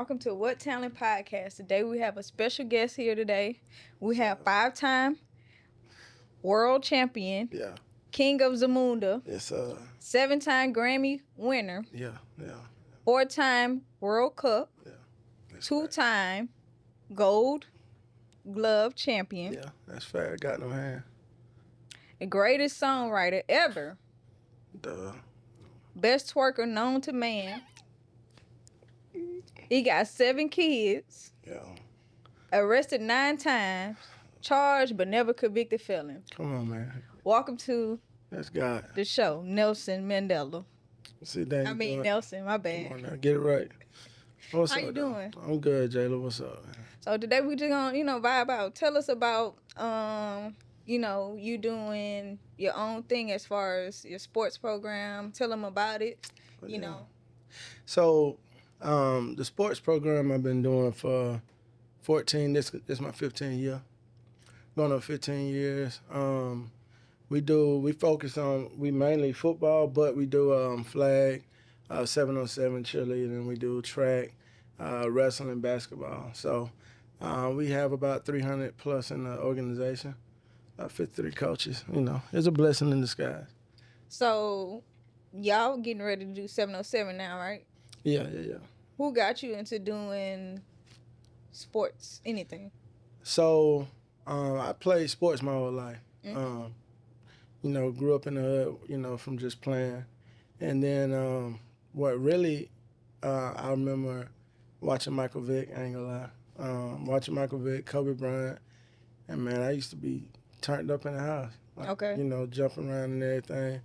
welcome to What Talent Podcast. Today we have a special guest here today. We have five-time world champion, King of Zamunda, Yes, seven-time Grammy winner, four-time World Cup, two-time Gold Glove champion, that's fair. Got no hand. the greatest songwriter ever, best twerker known to man. He got 7 kids. Arrested 9 times. Charged but never convicted felon. Come on, man. Welcome to That's God. the show, Nelson Mandela. Nelson, my bad. Come on now, get it right. What's How up, you doing? I'm good, Jayla. What's up, man? So today we just gonna, vibe out. Tell us about, you doing your own thing as far as your sports program. Tell them about it, you know. So, the sports program I've been doing for 14, this my 15th year. Going on 15 years. We focus on, we mainly football, but we do flag, 7-on-7 cheerleading, we do track, wrestling, basketball. So we have about 300 plus in the organization, 53 coaches. It's a blessing in disguise. So y'all getting ready to do 7-on-7 now, right? Yeah. Who got you into doing sports, anything? So I played sports my whole life. Grew up in the hood, from just playing. And then what really, I remember watching Michael Vick, I ain't gonna lie. Watching Michael Vick, Kobe Bryant. And man, I used to be turned up in the house. Jumping around and everything.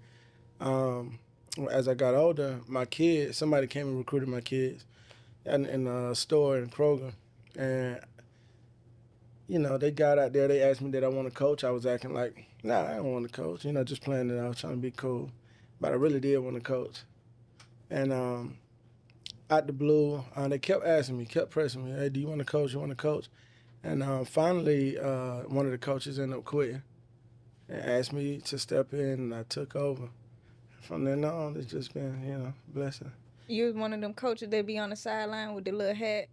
As I got older, my kids, somebody came and recruited my kids in a store in Kroger. And they got out there, they asked me did I want to coach. I was acting like, nah, I don't want to coach. Just playing it out, trying to be cool. But I really did want to coach. And out the blue, they kept asking me, kept pressing me, hey, do you want to coach? You want to coach? And finally, one of the coaches ended up quitting and asked me to step in, and I took over. From then on, it's just been, blessing. You was one of them coaches that be on the sideline with the little hat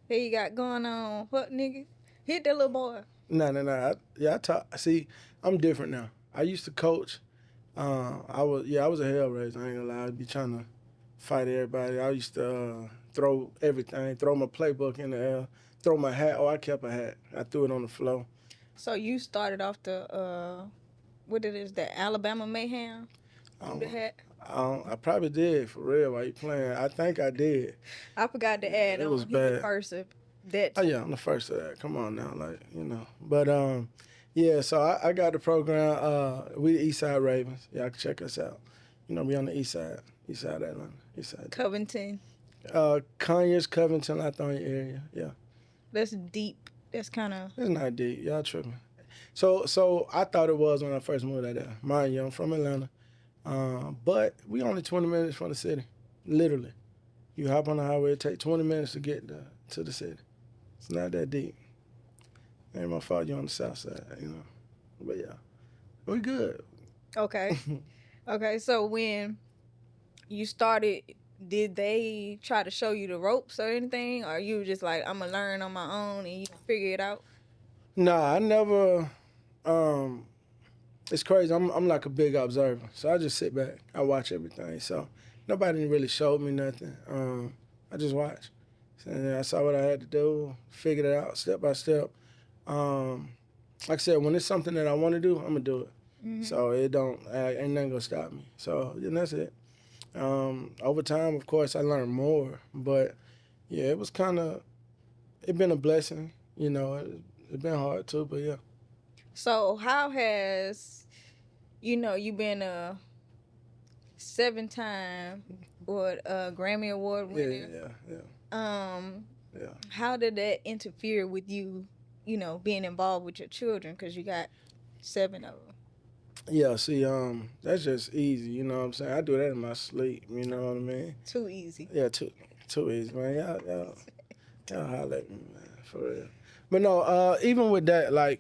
that you got going on. What, nigga? Hit that little boy. No. See, I'm different now. I used to coach. I was a hell raiser. I ain't gonna lie. I'd be trying to fight everybody. I used to throw everything, throw my playbook in the air, throw my hat. Oh, I kept a hat. I threw it on the floor. So you started off the, the Alabama Mayhem? The hat? I probably did, for real, while you playing. I think I did. I forgot to add it on. Was bad. The first of that. Oh, yeah, I'm the first of that. Come on now, But, so I got the program. We the Eastside Ravens. Y'all can check us out. We on the east side Atlanta. East side. Covington. Conyers, Covington, Lithonia area, yeah. That's deep. That's kind of... It's not deep. Y'all tripping. So I thought it was when I first moved out there. Mind you, I'm from Atlanta. But we only 20 minutes from the city, literally. You hop on the highway, it take 20 minutes to get to the city. It's not that deep. Ain't my fault you on the south side, But yeah, we good. Okay. Okay, so when you started, did they try to show you the ropes or anything? Or you were just like, I'm going to learn on my own and you figure it out? Nah, I never... It's crazy. I'm like a big observer, so I just sit back. I watch everything. So nobody really showed me nothing. I just watched. And I saw what I had to do, figured it out step by step. Like I said, when it's something that I want to do, I'm gonna do it. Mm-hmm. So ain't nothing gonna stop me. So that's it. Over time, of course, I learned more. But yeah, it been a blessing. It's been hard too, but yeah. So how has, you been a 7-time Grammy Award winner? Yeah. How did that interfere with you, being involved with your children? Because you got 7 of them. Yeah, see, that's just easy, you know what I'm saying? I do that in my sleep, you know what I mean? Too easy. Yeah, too easy, man. Y'all holler at me, man, for real. But no, even with that, like,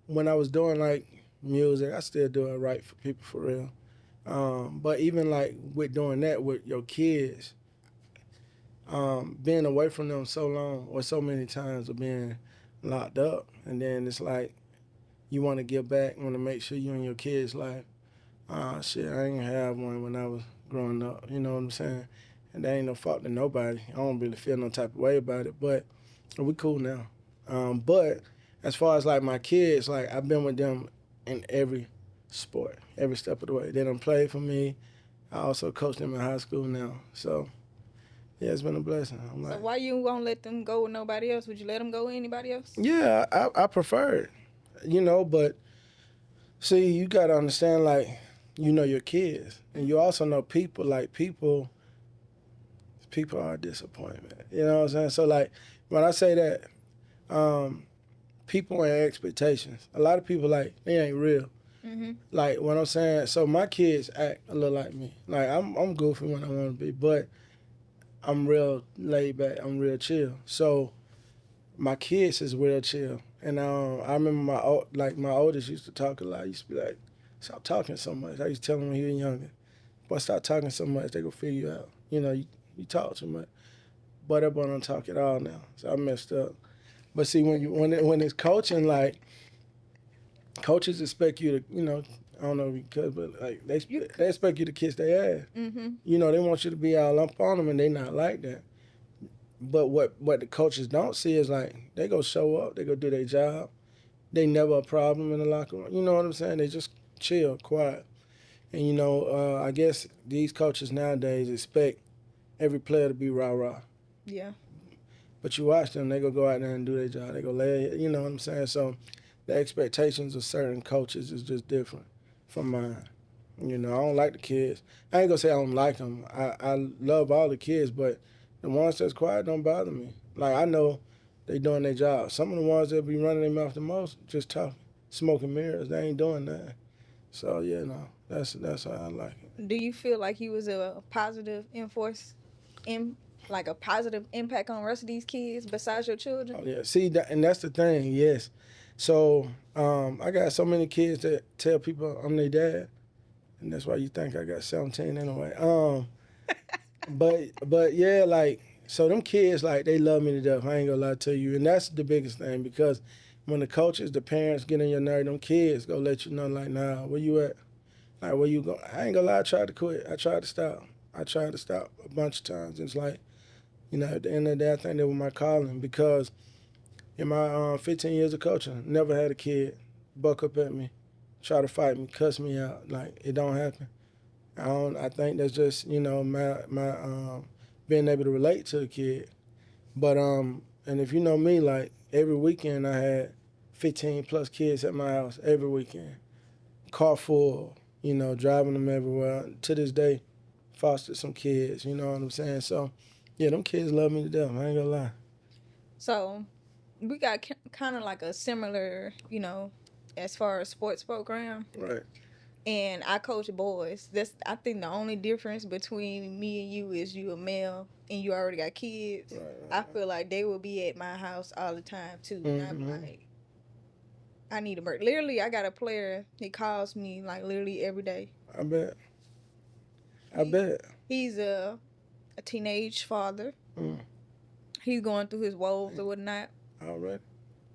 when I was doing like music, I still do it right for people for real. But even like with doing that with your kids, being away from them so long or so many times of being locked up, and then it's like you want to give back, want to make sure you and your kids' life. Shit, I ain't have one when I was growing up. You know what I'm saying? And that ain't no fault to nobody. I don't really feel no type of way about it, but we cool now. But as far as like my kids, like I've been with them in every sport, every step of the way. They done played for me. I also coach them in high school now. So yeah, it's been a blessing. I'm So like, why you won't let them go with nobody else? Would you let them go with anybody else? yeah, I prefer it, but see, you got to understand, like, you know your kids, and you also know people. Like, people are a disappointment. You know what I'm saying? So, like, when I say that, um, people and expectations. A lot of people, like, they ain't real. Mm-hmm. Like, what I'm saying, so my kids act a little like me. Like, I'm goofy when I want to be, but I'm real laid back. I'm real chill. So, my kids is real chill. And I remember my oldest used to talk a lot. He used to be like, "Stop talking so much." I used to tell him when he was younger, "Boy, stop talking so much. They gonna figure you out. You talk too much." But that boy don't talk at all now. So I messed up. But see, when it's coaching, like coaches expect you to, I don't know if you could, but like they expect you to kiss their ass. Mm-hmm. They want you to be all up on them, and they not like that. But what the coaches don't see is like they go show up, they go do their job. They never a problem in the locker room. You know what I'm saying? They just chill, quiet. And I guess these coaches nowadays expect every player to be rah rah. Yeah. But you watch them, they go out there and do their job. They go lay, you know what I'm saying? So the expectations of certain coaches is just different from mine. I don't like the kids. I ain't gonna say I don't like them. I love all the kids, but the ones that's quiet don't bother me. Like I know they doing their job. Some of the ones that be running their mouth the most, just talking, smoking mirrors. They ain't doing that. So yeah, no, that's how I like it. Do you feel like he was a positive in like a positive impact on the rest of these kids besides your children? Oh yeah, see that, and that's the thing. Yes, so I got so many kids that tell people I'm their dad, and that's why you think I got 17 anyway. But yeah, like so them kids like they love me to death. I ain't gonna lie to you, and that's the biggest thing because when the coaches, the parents get on your nerve, them kids go let you know like, nah, where you at? Like where you go? I ain't gonna lie, I tried to quit. I tried to stop. I tried to stop a bunch of times. It's like, at the end of the day, I think that was my calling because in my 15 years of coaching, never had a kid buck up at me, try to fight me, cuss me out. Like it don't happen. I think that's just my being able to relate to a kid. But and if you know me, like every weekend I had 15 plus kids at my house every weekend, car full, driving them everywhere. To this day, fostered some kids. You know what I'm saying? So yeah, them kids love me to death. I ain't gonna lie. So we got kind of like a similar, as far as sports program. Right. And I coach boys. That's I think the only difference between me and you is you a male and you already got kids. Right. I feel like they will be at my house all the time too. And I'm like, I need a break. Literally, I got a player. He calls me like literally every day. I bet. I bet. He's a teenage father. Mm. He's going through his woes or whatnot. All right.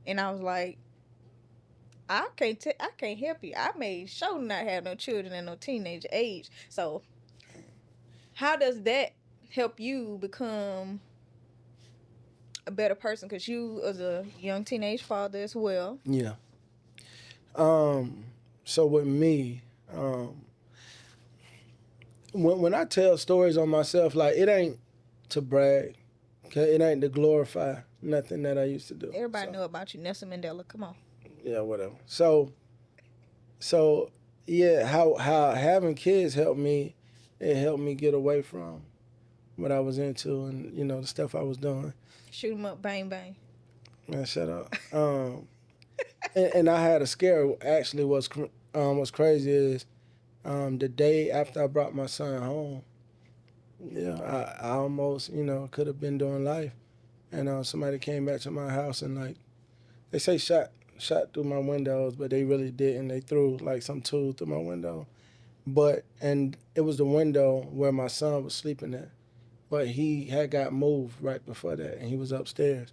And I was like, I can't help you. I made sure not have no children at no teenage age. So, how does that help you become a better person? Because you as a young teenage father as well. Yeah. So with me, when I tell stories on myself, like it ain't to brag, okay? It ain't to glorify nothing that I used to do. Everybody know about you, Nelson Mandela. Come on. Yeah, whatever. So yeah, how having kids helped me. It helped me get away from what I was into and the stuff I was doing. Shoot 'em up, bang bang. Man, shut up. And I had a scare. Actually, what's crazy is the day after I brought my son home. Yeah, I almost could have been doing life, and somebody came back to my house and like they say shot through my windows, but they really didn't. They threw like some tool through my window, and it was the window where my son was sleeping at. but he had got moved right before that, and he was upstairs.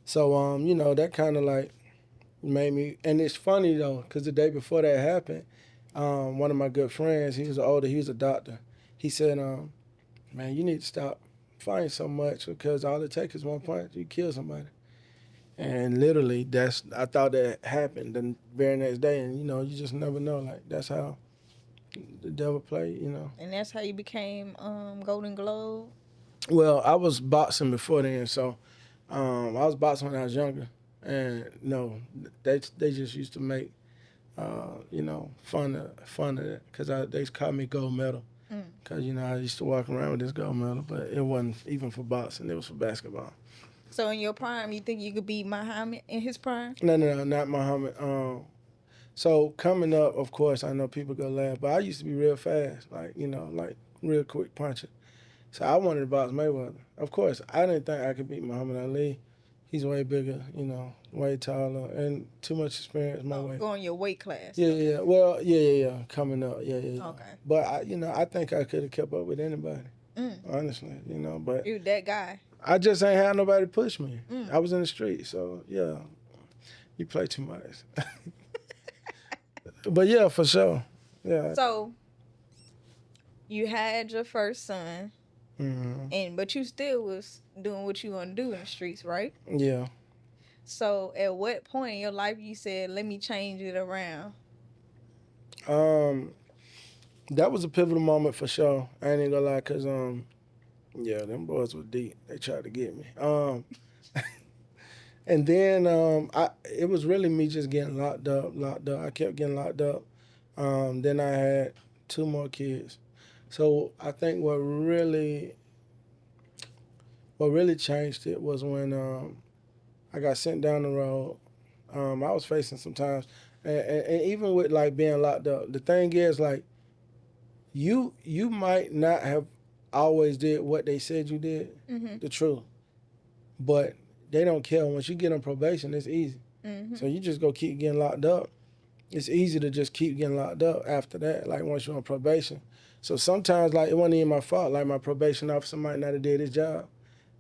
So you know, that kind of like made me. And it's funny though, because the day before that happened, one of my good friends, he was older, he was a doctor. He said, "Man, you need to stop fighting so much because all it takes is one punch, you kill somebody." And literally, that's I thought that happened the very next day, and you know, you just never know. Like that's how the devil play, you know. And that's how you became Golden Globe. Well, I was boxing before then, so I was boxing when I was younger, and no, they just used to make you know fun of it because they called me gold medal Mm. because you know I used to walk around with this gold medal, but it wasn't even for boxing; it was for basketball. So in your prime, you think you could beat Muhammad in his prime? No, not Muhammad. So coming up, of course, I know people gonna laugh, but I used to be real fast, like you know, like real quick punching. So I wanted to box Mayweather. Of course, I didn't think I could beat Muhammad Ali. He's way bigger, you know, way taller, and too much experience my way. Going your weight class. Yeah. Well, yeah. Coming up, yeah. Okay. But you know, I think I could have kept up with anybody, Mm. honestly, you know. But You that guy. I just ain't had nobody push me. Mm. I was in the street, so yeah. You play too much. But yeah, for sure. Yeah. So you had your first son, but you still was doing what you want to do in the streets, right? Yeah. So at what point in your life you said, "Let me change it around"? That was a pivotal moment for sure. I ain't gonna lie, cause yeah, them boys were deep. They tried to get me. And then it was really me just getting locked up. I kept getting locked up. Then I had two more kids. So I think what really changed it was when I got sent down the road. I was facing some times, and even with like being locked up, the thing is like you might not have always did what they said you did, the truth, but they don't care. Once you get on probation, it's easy. So you just go keep getting locked up. It's easy to just keep getting locked up after that, like once you're on probation. So sometimes like it wasn't even my fault. Like my probation officer might not have did his job,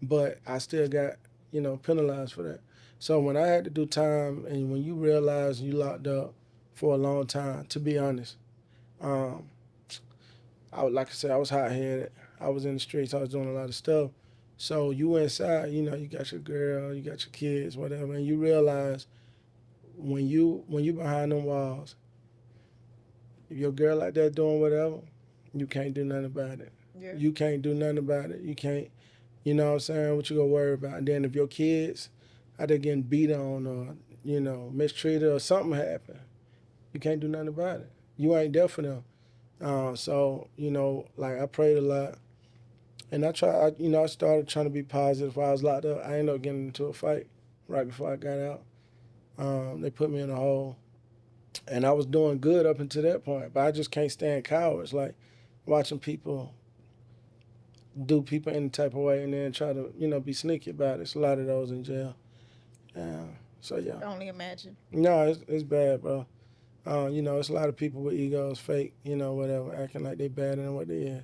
but I still got, you know, penalized for that. So when I had to do time and when you realize you locked up for a long time, to be honest, like I said, I was hot headed. I was in the streets. I was doing a lot of stuff. So you inside, you know, you got your girl, you got your kids, whatever, and you realize when you behind them walls, if your girl like that doing whatever, you can't do nothing about it. Yeah. You can't do nothing about it. You can't, you know what I'm saying, what you gonna worry about. And then if your kids are they getting beat on or, you know, mistreated or something happen, you can't do nothing about it. You ain't there for them. So, you know, like I prayed a lot. And I started trying to be positive while I was locked up. I ended up getting into a fight right before I got out. They put me in a hole. And I was doing good up until that point. But I just can't stand cowards. Like watching people do people any type of way and then try to, you know, be sneaky about it. It's a lot of those in jail. So, yeah. I only imagine. No, it's bad, bro. You know, it's a lot of people with egos, fake, you know, whatever, acting like they better than what they is.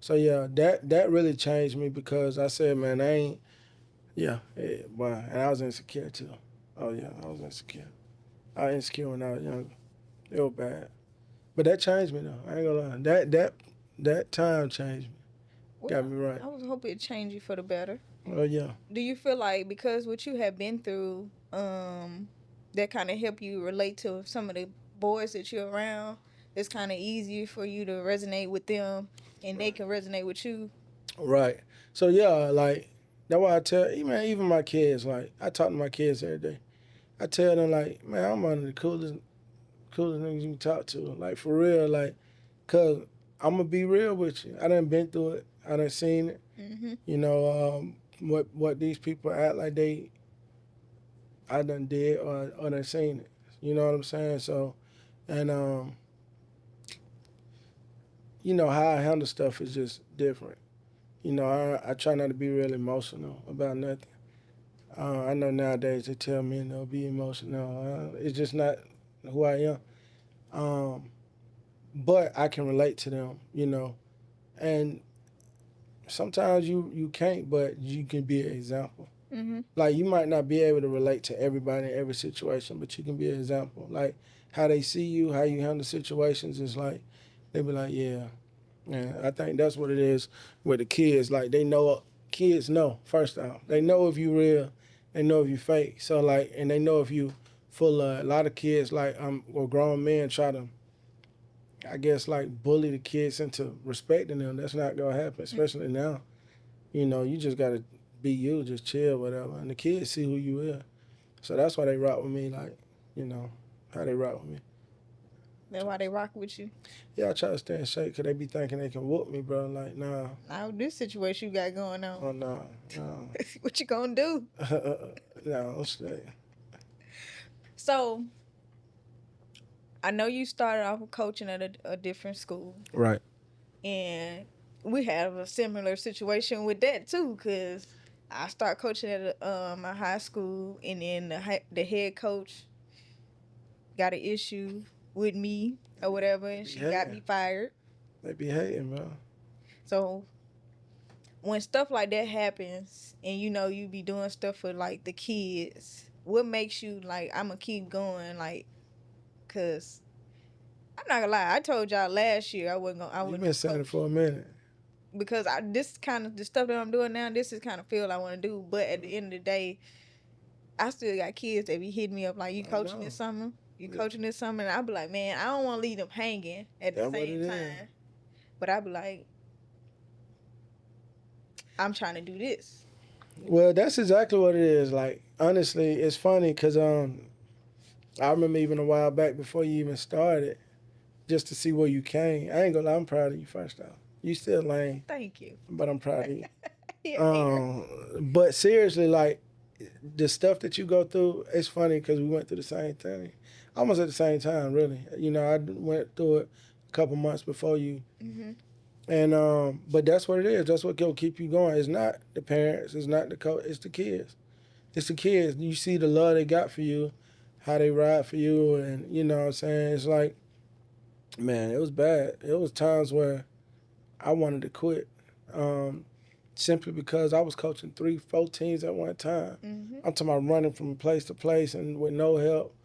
So yeah, that really changed me because I said, man, boy, and I was insecure too. Oh yeah, I was insecure. I was insecure when I was younger. It was bad, but that changed me though. I ain't gonna lie. That time changed me. Got me right. I was hoping it changed you for the better. Oh yeah. Do you feel like because what you have been through, that kind of help you relate to some of the boys that you're around? It's kind of easier for you to resonate with them, and they can resonate with you. Right. So yeah, like that's why I tell even my kids. Like I talk to my kids every day. I tell them like, man, I'm one of the coolest niggas you can talk to. Like for real, like, cause I'm gonna be real with you. I done been through it. I done seen it. You know, what these people act like I done did or done seen it. You know what I'm saying? So, and you know how I handle stuff is just different. You know, I try not to be real emotional about nothing. I know nowadays they tell me, you know, be emotional. It's just not who I am. But I can relate to them, you know. And sometimes you can't, but you can be an example. Mm-hmm. Like you might not be able to relate to everybody in every situation, but you can be an example. Like how they see you, how you handle situations is like they be like, yeah. Yeah, I think that's what it is with the kids. Like they know, kids know first off. They know if you real, they know if you fake. So like, and they know if you full of. A lot of kids like or grown men try to, I guess like bully the kids into respecting them. That's not gonna happen, especially now. You know, you just gotta be you, just chill, whatever. And the kids see who you is. So that's why they rock with me. Like, you know, how they rock with me. That's why they rock with you. Yeah, I try to stay in shape because they be thinking they can whoop me, bro. Like, nah. Now this situation you got going on. Oh, no. No. What you gonna do? No, I'm straight. So I know you started off with coaching at a different school. Right. And we have a similar situation with that too, cause I start coaching at my high school, and then the head coach got an issue with me or whatever, and she got me fired. They be hating, bro. So when stuff like that happens, and you be doing stuff for like the kids, what makes you like I'm gonna keep going, like, cause I'm not gonna lie, I told y'all last year I wasn't gonna. You've been saying it for a minute. Because this kind of the stuff that I'm doing now, this is kind of field I want to do. But at the end of the day, I still got kids that be hitting me up like, "You coaching this summer? You coaching this summer?" And I be like, "Man, I don't want to leave them hanging at the same time." But I be like, "I'm trying to do this." Well, that's exactly what it is. Like, honestly, it's funny because I remember even a while back before you even started, just to see where you came. I ain't gonna lie, I'm proud of you first off. You still lame. Thank you. But I'm proud of you. Yeah, but seriously, like the stuff that you go through, it's funny because we went through the same thing, almost at the same time, really. You know, I went through it a couple months before you, and but that's what it is. That's what will keep you going. It's not the parents, it's not the coach, it's the kids. It's the kids. You see the love they got for you, how they ride for you, and you know what I'm saying. It's like, man, it was bad. It was times where I wanted to quit. Simply because I was coaching 3, 4 teams at one time. I'm talking about running from place to place and with no help.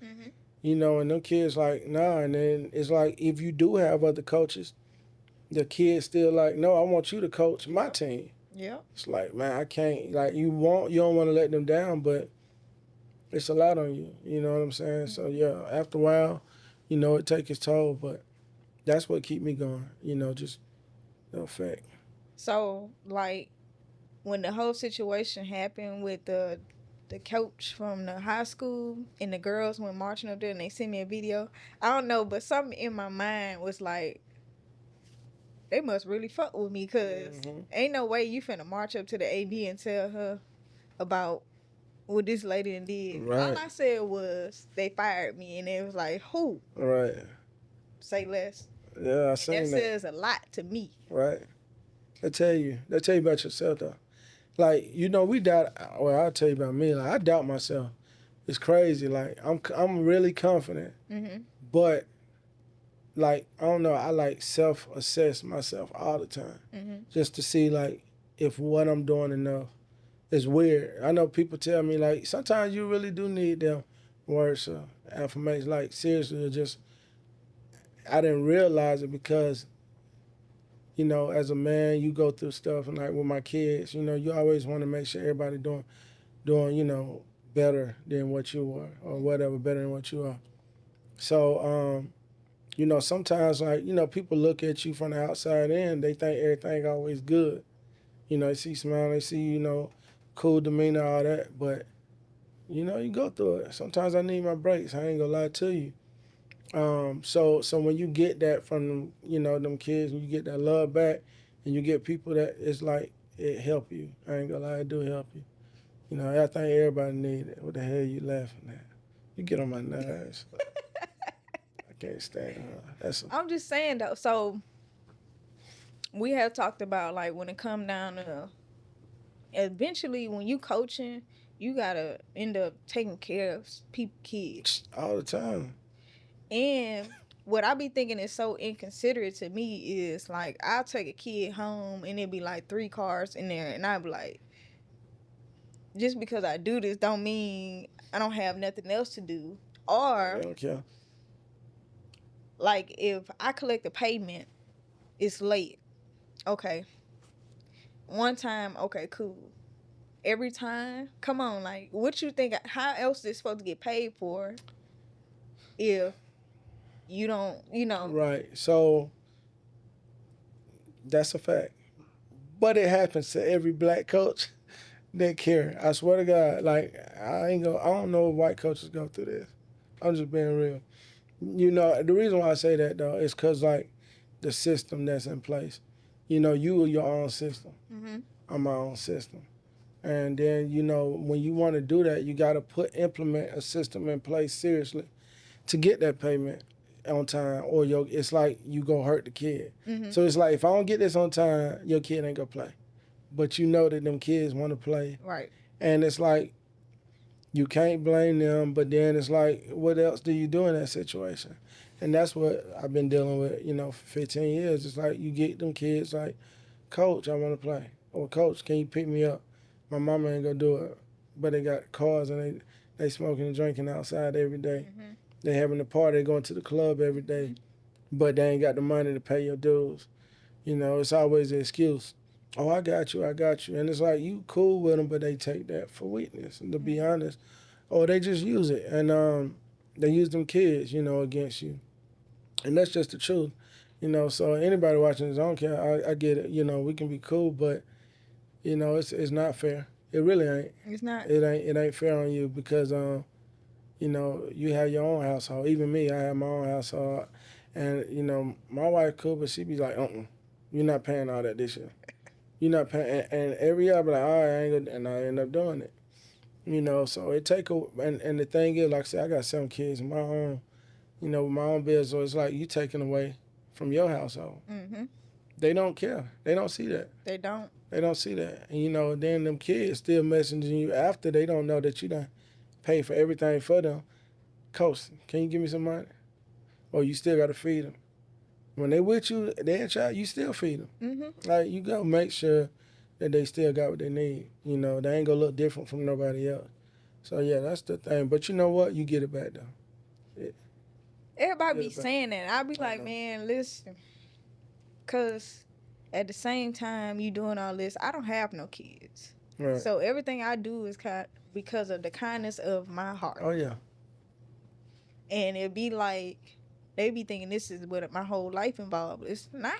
You know, and them kids like, nah. And then it's like, if you do have other coaches, the kids still like, no, I want you to coach my team. Yeah. It's like, man, I can't. Like, you don't want to let them down, but it's a lot on you. You know what I'm saying? So yeah, after a while, you know, it takes its toll, but that's what keep me going. You know, just the effect. So like, when the whole situation happened with the coach from the high school and the girls went marching up there and they sent me a video, I don't know, but something in my mind was like, they must really fuck with me, because ain't no way you finna march up to the AD and tell her about what this lady did. Right. All I said was they fired me, and it was like, who? Right. Say less. Yeah, I seen that. That says a lot to me. Right. They tell you about yourself though. Like, you know, we doubt. Well, I'll tell you about me. Like, I doubt myself. It's crazy. Like, I'm really confident, but like, I don't know. I like self-assess myself all the time, just to see like if what I'm doing enough. It's weird. I know people tell me like sometimes you really do need them words of affirmation. Like, seriously, just I didn't realize it because, you know, as a man, you go through stuff, and like with my kids, you know, you always want to make sure everybody doing, you know, better than what you are, or whatever, better than what you are. So, you know, sometimes like, you know, people look at you from the outside in, they think everything always good. You know, they see smile, they see, you know, cool demeanor, all that, but you know, you go through it. Sometimes I need my breaks. I ain't gonna lie to you. So when you get that from them, you know, them kids, and you get that love back, and you get people that it's like it help you. I ain't gonna lie, it do help you. You know, I think everybody need it. What the hell you laughing at? You get on my nerves. I can't stand her. I'm just saying though. So we have talked about like when it come down to eventually when you coaching, you gotta end up taking care of kids all the time. And what I be thinking is so inconsiderate to me is like I'll take a kid home and it'd be like 3 cars in there, and I'd be like, just because I do this don't mean I don't have nothing else to do. Or They don't care. like if I collect a payment, it's late. Okay. One time, okay, cool. Every time, come on, like what you think? How else is supposed to get paid for if you don't, Right. So that's a fact. But it happens to every black coach that care. I swear to God, like I don't know if white coaches go through this. I'm just being real. You know, the reason why I say that though is because like the system that's in place. You know, you are your own system. Mm-hmm. I'm my own system. And then, you know, when you want to do that, you got to implement a system in place seriously to get that payment on time, or it's like you gonna hurt the kid. Mm-hmm. So it's like if I don't get this on time, your kid ain't gonna play. But you know that them kids want to play, Right. and it's like you can't blame them. But then it's like, what else do you do in that situation? And that's what I've been dealing with, you know, for 15 years. It's like you get them kids like, Coach, I want to play, or Coach, can you pick me up? My mama ain't gonna do it, but they got cars and they smoking and drinking outside every day. Mm-hmm. They having a party, going to the club every day, but they ain't got the money to pay your dues. You know, it's always an excuse. Oh, I got you, and it's like you cool with them, but they take that for weakness. And to be honest, or they just use it, and they use them kids, you know, against you, and that's just the truth. You know, so anybody watching this, I don't care. I get it. You know, we can be cool, but you know, it's not fair. It really ain't. It's not. It ain't fair on you because you know, you have your own household. Even me, I have my own household. And, you know, my wife cool, but she be like, you're not paying all that this year. You're not paying. And every year I be like, all right, I ain't gonna, and I end up doing it. You know, so it take a, and the thing is, like I said, I got 7 kids of my own, you know, with my own bills. So it's like you taking away from your household. Mm-hmm. They don't care. They don't see that. They don't. They don't see that. And, you know, then them kids still messaging you after they don't know that you done pay for everything for them. Coach, can you give me some money? Or you still got to feed them. When they with you, they're a child, you still feed them. Mm-hmm. Like, you got to make sure that they still got what they need. You know, they ain't going to look different from nobody else. So, yeah, that's the thing. But you know what? You get it back, though. Everybody be saying that. I be like, man, listen. Because at the same time you doing all this, I don't have no kids. Right. So everything I do is because of the kindness of my heart. Oh, yeah. And it'd be like, they be thinking this is what my whole life involved. It's not.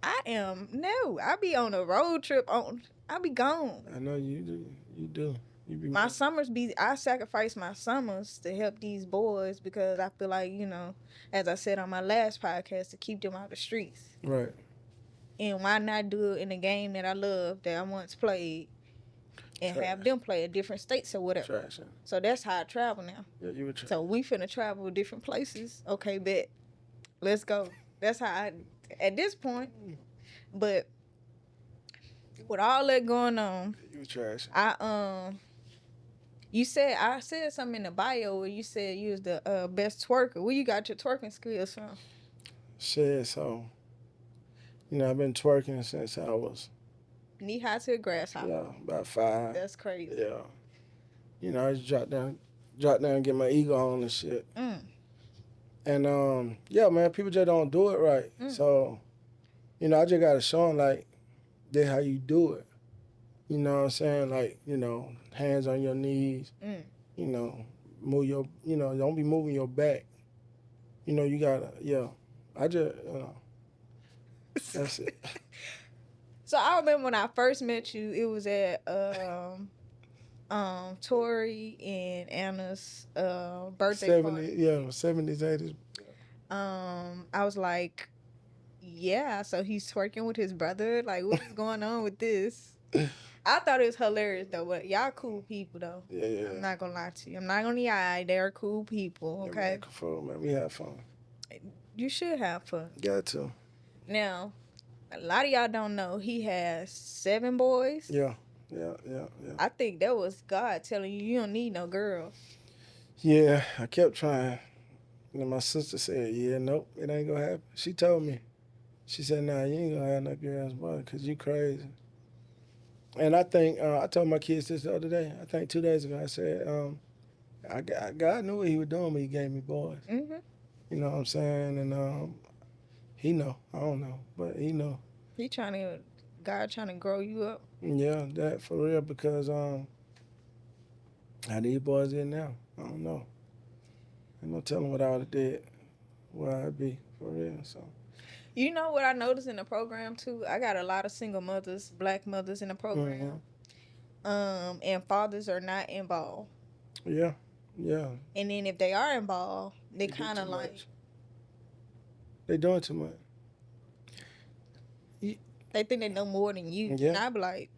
I be on a road trip. I be gone. I know you do. You do. My summers I sacrifice my summers to help these boys because I feel like, you know, as I said on my last podcast, to keep them out of the streets. Right. And why not do it in a game that I love, that I once played, and have them play at different states or whatever. Trash. So that's how I travel now. Yeah, you would. So we finna travel different places. Okay, bet. Let's go. That's how at this point. But with all that going on, you trash. I said something in the bio where you said you was the best twerker. Where you got your twerking skills from? Shit, so you know, I've been twerking since I was knee high to a grasshopper. Yeah, about 5. That's crazy. Yeah. You know, I just drop down and get my ego on and shit. And yeah, man, people just don't do it right. So, you know, I just gotta show them like that's how you do it. You know what I'm saying? Like, you know, hands on your knees. You know, don't be moving your back. You know, you gotta, I just, you know, that's it. So I remember when I first met you, it was at Tori and Anna's birthday party. Yeah, 70s, 80s. I was like, yeah, so he's twerking with his brother. Like, what is going on with this? I thought it was hilarious though, but y'all cool people though. Yeah. I'm not gonna lie to you. I'm not gonna lie. They're cool people. Okay. Yeah, man, we have fun. You should have fun. Got to. Now, a lot of y'all don't know he has 7 boys. Yeah. I think that was God telling you don't need no girl. Yeah, I kept trying. And my sister said, yeah, nope, it ain't gonna happen. She told me. She said, nah, you ain't gonna have no girls, boy, because you crazy. And I think, I told my kids this the other day, I think 2 days ago, I said, God knew what he was doing when he gave me boys. Mm-hmm. You know what I'm saying? And he know. I don't know, but he know. God trying to grow you up. Yeah, that for real, because how these boys is now, I don't know. Ain't no telling what I would have did, where I'd be, for real, so. You know what I noticed in the program too? I got a lot of single mothers, black mothers in the program. And fathers are not involved. Yeah, yeah. And then if they are involved, they They do kind of too like much. They doing too much. they think they know more than you. Yeah. And I be like,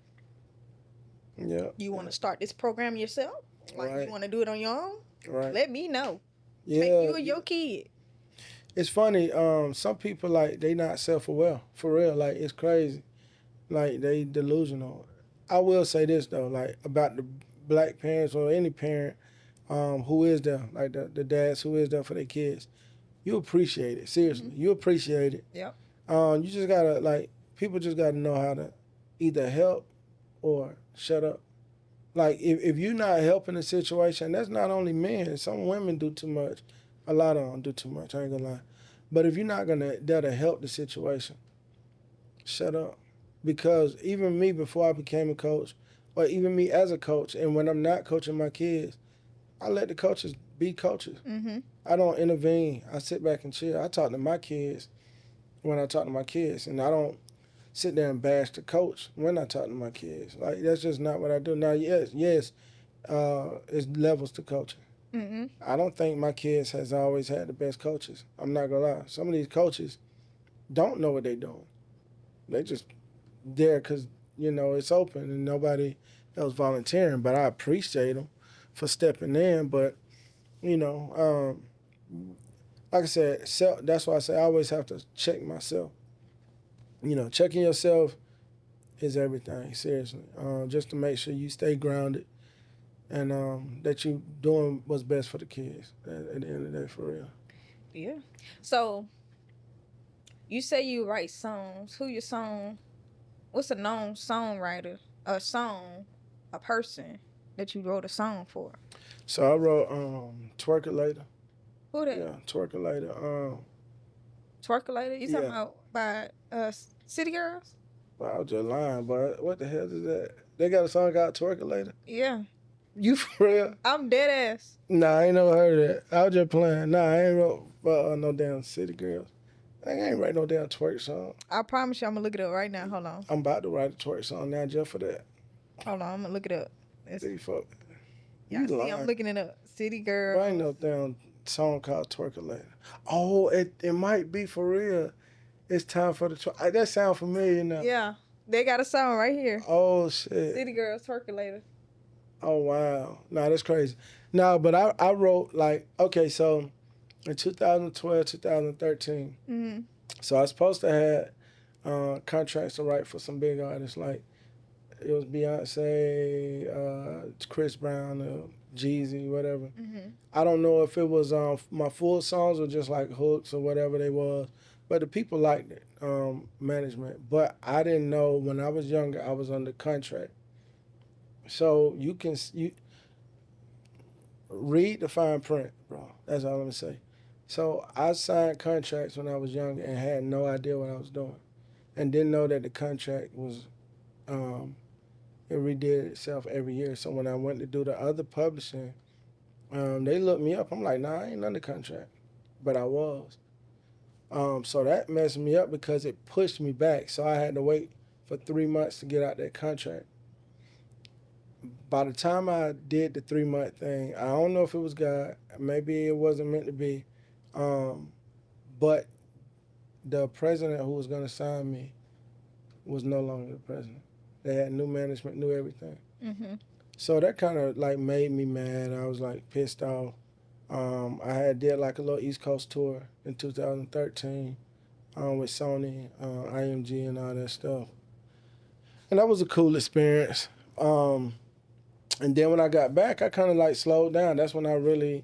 Yeah. you want to start this program yourself? Like Right. you want to do it on your own? Right. Let me know. Yeah. Take you or your kid. It's funny. Some people like they not self-aware for real. Like it's crazy. Like they delusional. I will say this though, like about the black parents or any parent, who is there, like the dads who is there for their kids. You appreciate it. Seriously, you appreciate it. Yep. You just gotta like people just gotta know how to either help or shut up. Like if you're not helping the situation, that's not only men. Some women do too much. A lot of them do too much. I ain't gonna lie. But if you're not gonna there to help the situation, shut up. Because even me before I became a coach, or even me as a coach, and when I'm not coaching my kids, I let the coaches be coaches. Mm-hmm. I don't intervene. I sit back and chill. I talk to my kids when I talk to my kids, and I don't sit there and bash the coach when I talk to my kids. Like that's just not what I do. Now, yes, it's levels to coaching. Mm-hmm. I don't think my kids has always had the best coaches. I'm not gonna lie. Some of these coaches don't know what they're doing. They just there because it's open and nobody else volunteering. But I appreciate them for stepping in. But like I said, that's why I say I always have to check myself. Checking yourself is everything, seriously. Just to make sure you stay grounded and that you doing what's best for the kids at the end of the day, for real. Yeah. So you say you write songs. What's a known songwriter? A person that you wrote a song for? So I wrote Twerk It Later. Who that? Yeah, Twerk It Later. Twerk It Later? You talking about by City Girls? Well, I was just lying, but what the hell is that? They got a song called Twerk It Later? Yeah. You for real? I'm dead ass. Nah, I ain't never heard of that. I was just playing. Nah, I ain't wrote no damn City Girls. I ain't write no damn twerk song. I promise you I'm going to look it up right now. Hold on. I'm about to write a twerk song now just for that. Hold on. I'm going to look it up. See, fuck. You see, I'm looking it up. City Girls. There ain't no damn song called Twerk It Later. Oh, it might be for real. It's time for the twerk. That sound familiar now. Yeah. They got a song right here. Oh, shit. City Girls, Twerk It Later. Oh, wow. Nah, that's crazy. No, but I wrote okay, so in 2012, 2013. Mm-hmm. So I was supposed to have contracts to write for some big artists. Like, it was Beyonce, Chris Brown, Jeezy, whatever. Mm-hmm. I don't know if it was my full songs or just like hooks or whatever they was. But the people liked it, management. But I didn't know when I was younger, I was under contract. So you read the fine print, bro. That's all I'm gonna say. So I signed contracts when I was younger and had no idea what I was doing, and didn't know that the contract was, it redid itself every year. So when I went to do the other publishing, they looked me up. I'm like, nah, I ain't under contract, but I was. So that messed me up because it pushed me back. So I had to wait for 3 months to get out that contract. By the time I did the 3-month thing, I don't know if it was God. Maybe it wasn't meant to be. But the president who was going to sign me was no longer the president. They had new management, new everything. Mm-hmm. So that kind of made me mad. I was pissed off. I had did a little East Coast tour in 2013 with Sony, IMG, and all that stuff. And that was a cool experience. And then when I got back, I kind of slowed down. That's when I really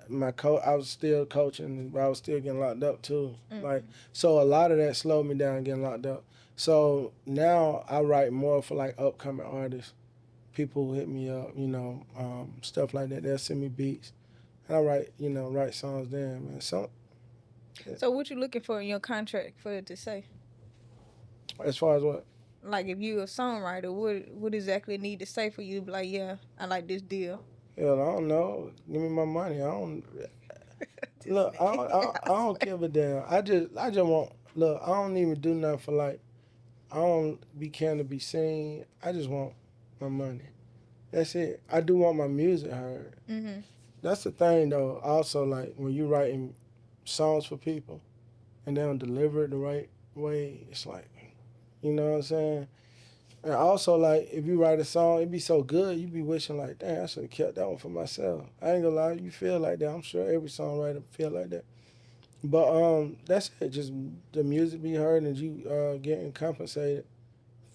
I was still coaching, but I was still getting locked up too. Like, Mm-hmm. so a lot of that slowed me down getting locked up. So now I write more for like upcoming artists. People who hit me up, stuff like that. They'll send me beats, and I write, write songs. Then, man. So So what you looking for in your contract for it to say? as far as what? Like if you a songwriter, what exactly need to say for you to be like, yeah, I like this deal. Hell, I don't know. Give me my money. I don't This look. man, I don't give a damn. I just want. Look, I don't even do nothing for like. I don't be caring to be seen. I just want my money. That's it. I do want my music heard. mm-hmm. That's the thing though. Also, like when you writing songs for people and they don't deliver it the right way, it's like, you know what I'm saying? And also, like, if you write a song, it be so good, you be wishing, like, damn, I should have kept that one for myself. I ain't gonna lie, you feel like that. I'm sure every songwriter feel like that. But that's it. Just the music be heard and you getting compensated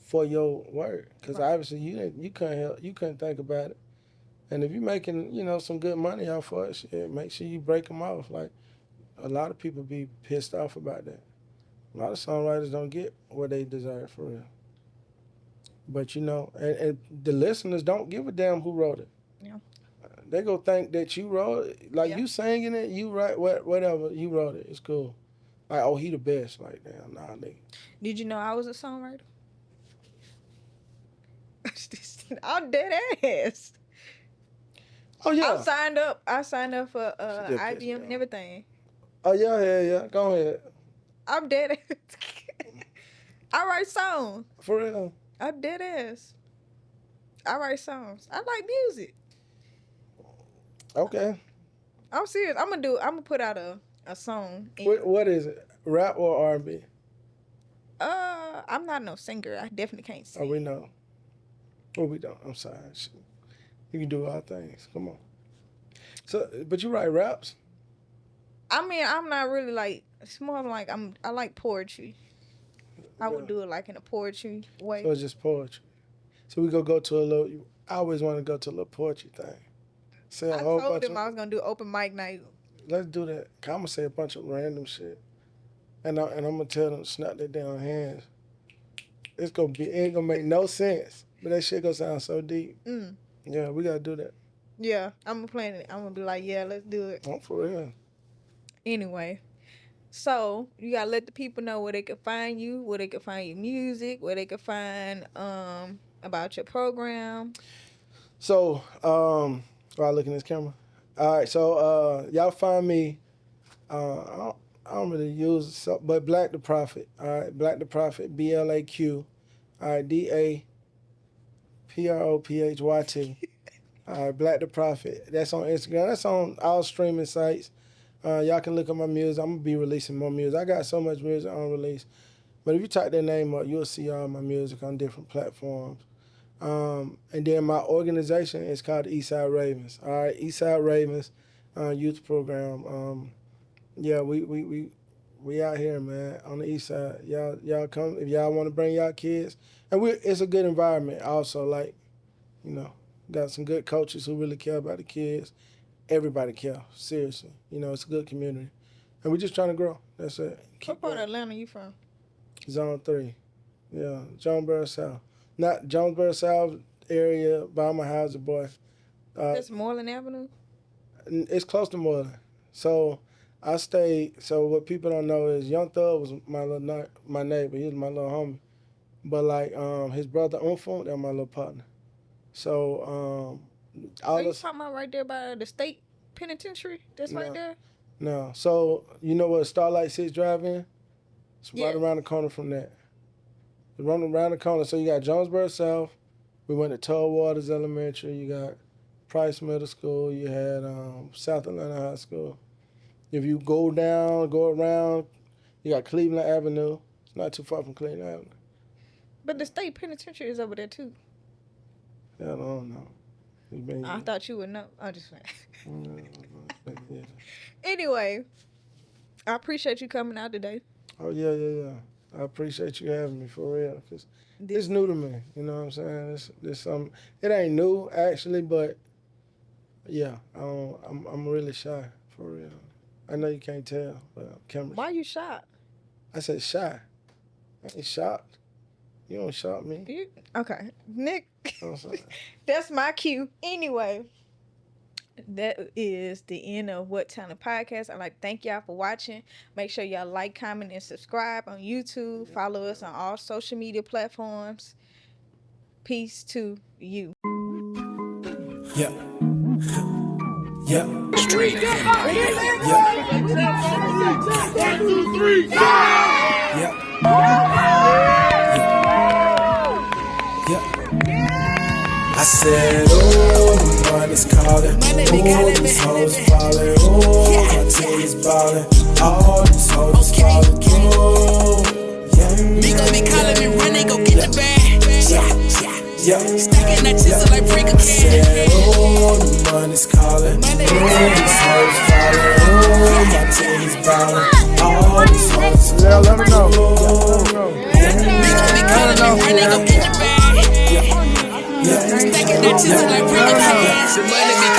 for your work. Because Right. obviously you couldn't help, you couldn't think about it. And if you're making, some good money off for it, shit, make sure you break them off. Like, a lot of people be pissed off about that. A lot of songwriters don't get what they deserve for real. But and the listeners don't give a damn who wrote it. Yeah. They go think that you wrote it, like Yeah. you singing it, you write whatever you wrote it. It's cool. Like, oh, he the best. Like, damn, nah, nigga. Did you know I was a songwriter? I'm dead ass. Oh I'm yeah. signed up. I signed up for She just pissed me IBM and off. everything. Oh yeah. Go ahead. I'm dead ass. I write songs. For real. I'm dead ass. I write songs. I like music. Okay. I'm serious. I'm gonna put out a song. What is it? Rap or R&B? I'm not no singer. I definitely can't Oh, we sing. know. Oh, we don't. I'm sorry. Shit. You can do all things. Come on. So, but you write raps? I mean, I'm not really like. It's more of like I like poetry. I would do it like in a poetry way. So it's just poetry. So we go to a little. I always want to go to a little poetry thing. Say a I whole told bunch him of. I was gonna do open mic night. Let's do that. I'm gonna say a bunch of random shit, and I'm gonna tell them to snap their damn hands. It ain't gonna make no sense, but that shit gonna sound so deep. Mm. Yeah, we gotta do that. Yeah, I'm gonna plan it. I'm gonna be like, yeah, let's do it. Oh, for real. Anyway, so you gotta let the people know where they can find you, where they can find your music, where they can find about your program. So, while I look in this camera. All right, so y'all find me. I don't really use it, but Black the Prophet. All right, Black the Prophet. BLAQ. All right, DAPROPHYT. All right, Black the Prophet. That's on Instagram. That's on all streaming sites. Y'all can look at my music. I'm gonna be releasing more music. I got so much music on release. But if you type that name up, you'll see all my music on different platforms. And then my organization is called the Eastside Ravens. All right, Eastside Ravens youth program. Yeah, we out here, man, on the east side. Y'all come if y'all want to bring y'all kids, and it's a good environment. Also, like, got some good coaches who really care about the kids. Everybody care, seriously. It's a good community, and we're just trying to grow. That's it. What part of Atlanta you from? Zone 3. Yeah, Jonesboro South. Not Jonesboro South area by my house, boy. That's Moreland Avenue. It's close to Moreland. So I stayed. So what people don't know is Young Thug was my neighbor. He was my little homie. But like his brother Umfo, they're my little partner. So Are all you this talking about right there by the state penitentiary? That's right no, there. no. So you know what Starlight 6 Drive in? It's right Yeah. around the corner from that. It's running around the corner. So you got Jonesboro South. We went to Toll Waters Elementary. You got Price Middle School. You had South Atlanta High School. If you go around, you got Cleveland Avenue. It's not too far from Cleveland Avenue. But the state penitentiary is over there too. Yeah, I don't know. It's been, I thought you would know. I'm just yeah. Anyway, I appreciate you coming out today. Oh, yeah. I appreciate you having me for real. Cause it's new to me. You know what I'm saying? This it ain't new actually, but yeah, I'm really shy for real. I know you can't tell, but chemistry. Why you shocked? I said shy. I ain't shocked. You don't shock me. Okay. Nick, I'm sorry. that's my cue. Anyway, that is the end of What Talent Podcast. I'd like to thank y'all for watching. Make sure y'all like, comment, and subscribe on YouTube. Follow us on all social media platforms. Peace to you. Yeah. Yeah. Straight. Yeah. 1, 2, 3, Yeah. Yeah. I said, oh, the money's calling. Oh, these hoes falling. Oh, my team is balling. All these hoes falling. Oh, yeah. Me gon' be calling me, run, they go get the bag. Yeah. Stacking that chisel like freak I said, oh, the money's calling. Oh, these hoes falling. Oh, my team is balling. All these hoes Yeah, let me know. Me gon' be calling me, run, they go get the bag. Yeah. Stacking that chisel like freak The money be